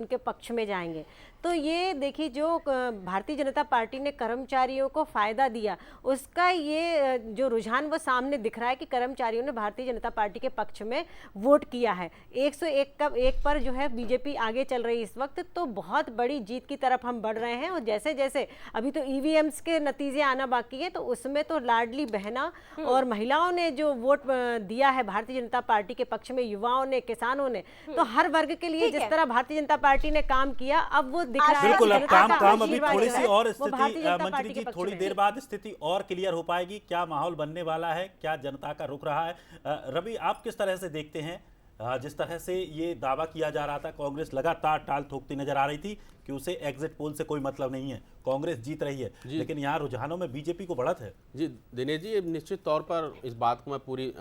उनके पक्ष में जाएंगे। तो ये देखिए, जो भारतीय जनता पार्टी ने कर्मचारियों को फायदा दिया, उसका ये जो रुझान वो सामने दिख रहा है कि कर्मचारियों ने भारतीय जनता पार्टी के पक्ष में वोट किया है। 101 पर जो है बीजेपी आगे चल रही है इस वक्त। तो बहुत बड़ी जीत की तरफ हम बढ़ रहे हैं। और जैसे जैसे अभी तो ईवीएम्स के नतीजे आना बाकी है, तो उसमें तो लाडली बहना और महिलाओं ने जो वोट दिया है भारतीय जनता पार्टी के पक्ष में, युवाओं ने, किसानों ने, तो हर वर्ग के लिए जिस तरह भारतीय जनता पार्टी ने काम किया, अब वो दिख रहा है। बिल्कुल, अब काम अभी थोड़ी सी और स्थिति मंत्री जी थोड़ी देर बाद स्थिति और क्लियर हो पाएगी। क्या माहौल बनने वाला है, क्या जनता का रुख रहा है? रवि, आप किस तरह से देखते हैं? जिस तरह से ये दावा किया जा रहा था, कांग्रेस लगातार टाल ठोकती नजर आ रही थी कि उसे एग्जिट पोल से कोई मतलब नहीं है, कांग्रेस जीत रही है, लेकिन यहाँ रुझानों में बीजेपी को बढ़त है। जी दिनेश जी, निश्चित तौर पर इस बात को मैं पूरी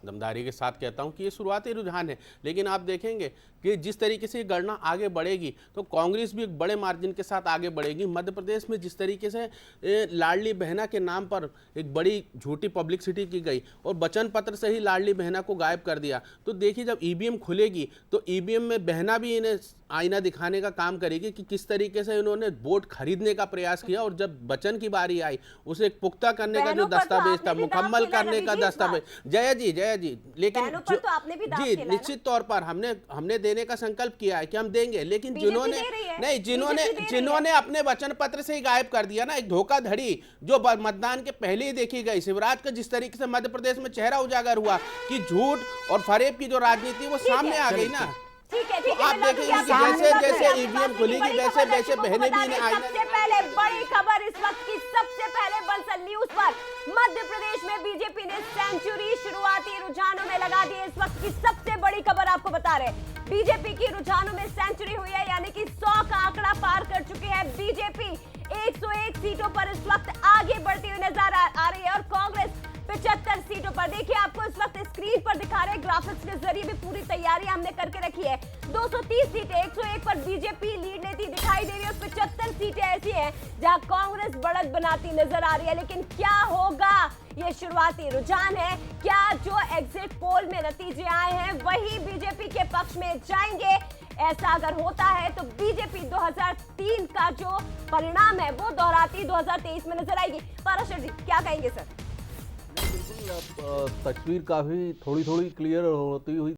दमदारी के साथ कहता हूं कि ये शुरुआती रुझान है, लेकिन आप देखेंगे कि जिस तरीके से गणना आगे बढ़ेगी तो कांग्रेस भी एक बड़े मार्जिन के साथ आगे बढ़ेगी। मध्य प्रदेश में जिस तरीके से लाडली बहना के नाम पर एक बड़ी झूठी पब्लिसिटी की गई और वचन पत्र से ही लाडली बहना को गायब कर दिया, तो देखिए जब ईवीएम खुलेगी तो ईवीएम में बहना भी इन्हें आईना दिखाने का काम करेगी कि किस तरीके से इन्होंने वोट खरीदने का प्रयास किया, और जब वचन की बारी आई उसे एक पुख्ता करने का जो दस्तावेज था, मुकम्मल करने का दस्तावेज। जया जी, लेकिन जी निश्चित तौर पर हमने देने का संकल्प किया है कि हम देंगे, लेकिन जिन्होंने अपने वचन पत्र से ही गायब कर दिया ना, एक धोखाधड़ी जो मतदान के पहले ही देखी गई। शिवराज का जिस तरीके से मध्य प्रदेश में चेहरा उजागर हुआ कि झूठ और फरेब की जो राजनीति वो सामने आ गई ना, ठीक है, तो आप देखेंगे कि जैसे ईवीएम खुलेगी वैसे वैसे बहने भी इन्हें आईना। सबसे पहले बड़ी खबर इस वक्त की, सबसे पहले बलसल न्यूज पर, मध्य प्रदेश में बीजेपी ने सेंचुरी शुरुआती रुझानों में लगा दी है। इस वक्त की सबसे बड़ी खबर आपको बता रहे हैं, बीजेपी की रुझानों में सेंचुरी हुई है, यानी कि 100 का आंकड़ा पार कर चुकी है बीजेपी। 101 सीटों पर इस वक्त आगे बढ़ती हुई नजर आ रही है, और कांग्रेस 75 सीटों पर। देखिए, आपको इस वक्त स्क्रीन पर दिखा रहे ग्राफिक्स के जरिए भी पूरी तैयारी हमने करके रखी है। 230 सीटें, 101 पर बीजेपी लीड लेती दिखाई दे रही है, 75 सीटें ऐसी हैं जहां कांग्रेस बढ़त बनाती नजर आ रही है। लेकिन क्या होगा, ये शुरुआती रुझान है, क्या जो एग्जिट पोल में नतीजे आए हैं वही बीजेपी के पक्ष में जाएंगे? ऐसा अगर होता है तो बीजेपी 2003 का जो परिणाम है वो दोहराती 2023 में नजर आएगी। पाराशर जी, क्या कहेंगे सर? बिल्कुल, तस्वीर काफी थोड़ी क्लियर होती हुई